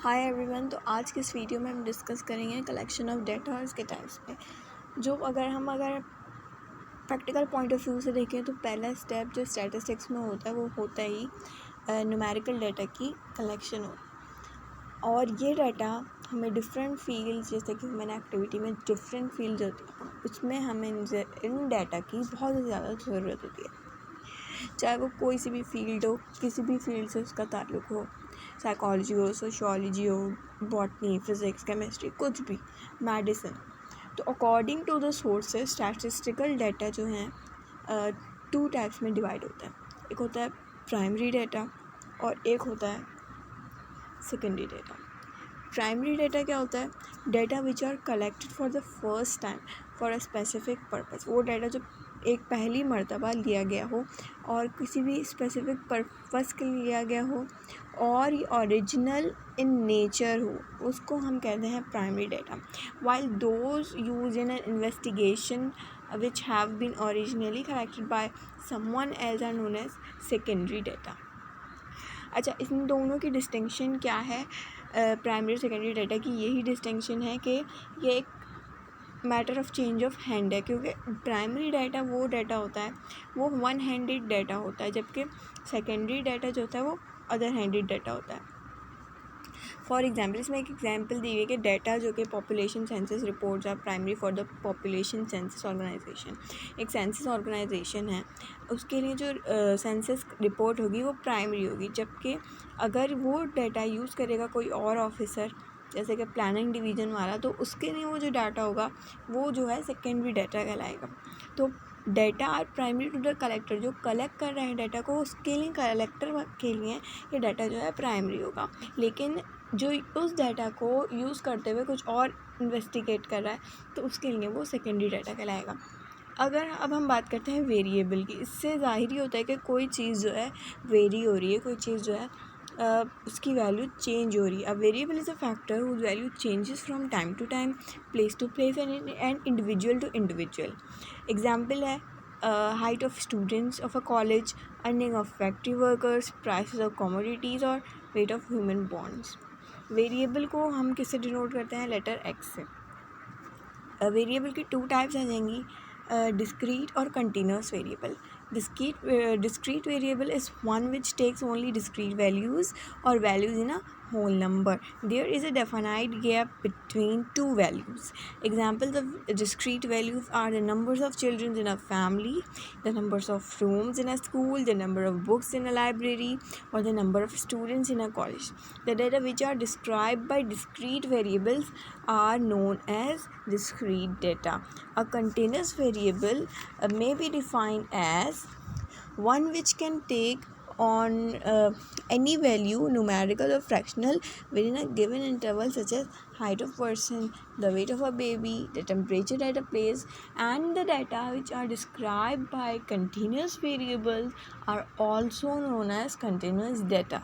Hi everyone. तो आज के इस वीडियो में हम डिस्कस करेंगे कलेक्शन ऑफ डेटा और इसके टाइप्स पे। जो अगर प्रैक्टिकल पॉइंट ऑफ व्यू से देखें तो पहला स्टेप जो स्टैटिस्टिक्स में होता है वो होता ही न्यूमेरिकल डाटा की कलेक्शन हो। और ये डाटा हमें डिफरेंट फील्ड्स जैसे कि ह्यूमन एक्टिविटी में डिफरेंट फील्ड्स होती हैं, उसमें हमें इन डाटा की बहुत ज़्यादा ज़रूरत होती है। चाहे वो कोई सी भी फील्ड हो, किसी भी फील्ड से उसका ताल्लुक़ हो, साइकोलॉजी हो, सोशियोलॉजी हो, बॉटनी, फिज़िक्स, केमिस्ट्री, कुछ भी, मेडिसिन। तो according to the sources statistical data जो हैं टू टाइप्स में डिवाइड होता है। एक होता है प्राइमरी डाटा और एक होता है सेकेंडरी डाटा। प्राइमरी डाटा क्या होता है? Data which are collected for the first time for a specific purpose. वो डाटा जो एक पहली मर्तबा लिया गया हो और किसी भी स्पेसिफिक पर्पस के लिए लिया गया हो और ये ओरिजिनल इन नेचर हो, उसको हम कहते हैं primary data. While those used in an investigation which have been originally collected by someone else are known as secondary data. अच्छा, इन दोनों की डिस्टिंक्शन क्या है? प्राइमरी और सेकेंडरी डाटा की यही डिस्टिंक्शन है कि ये एक matter of change of hand है, क्योंकि प्राइमरी डाटा वो डाटा होता है, वो वन हैंडेड डाटा होता है, जबकि सेकेंडरी डाटा जो होता है वो अदर हैंडेड डाटा होता है। फॉर एग्जाम्पल, इसमें एक एग्जाम्पल दी है कि डाटा जो कि population census reports are primary for the population census organisation. एक सेंसस ऑर्गेनाइजेशन है, उसके लिए जो सेंसस रिपोर्ट होगी वो प्राइमरी होगी, जबकि अगर वो डाटा यूज़ करेगा कोई और ऑफिसर जैसे कि प्लानिंग डिवीज़न वाला, तो उसके लिए वो जो डाटा होगा वो जो है सेकेंडरी डाटा कहलाएगा। तो data are primary to the collector, जो कलेक्ट कर रहे हैं डाटा को, उसके लिए कलेक्टर के लिए ये डाटा जो है प्राइमरी होगा। लेकिन जो उस डाटा को यूज़ करते हुए कुछ और इन्वेस्टिगेट कर रहा है तो उसके लिए वो सेकेंडरी डाटा कहलाएगा। अगर अब हम बात करते हैं वेरिएबल की, इससे ज़ाहिर ही होता है कि कोई चीज़ जो है वेरी हो रही है, कोई चीज़ जो है उसकी वैल्यू चेंज हो रही है। A variable is a factor whose value changes from time to time, place to place and individual to individual. Example है height of students of a college, earning of factory workers, prices of commodities और rate of human bonds. Variable को हम किससे denote करते हैं? Letter X से। Variable की two types आ जाएंगी, डिस्क्रीट और continuous variable. Discrete variable is one which takes only discrete values or values in a whole number. There is a definite gap between two values. Examples of discrete values are the numbers of children in a family, the numbers of rooms in a school, the number of books in a library, or the number of students in a college. The data which are described by discrete variables are known as discrete data. A continuous variable may be defined as one which can take on any value, numerical or fractional, within a given interval, such as height of person, the weight of a baby, the temperature at a place. And the data which are described by continuous variables are also known as continuous data.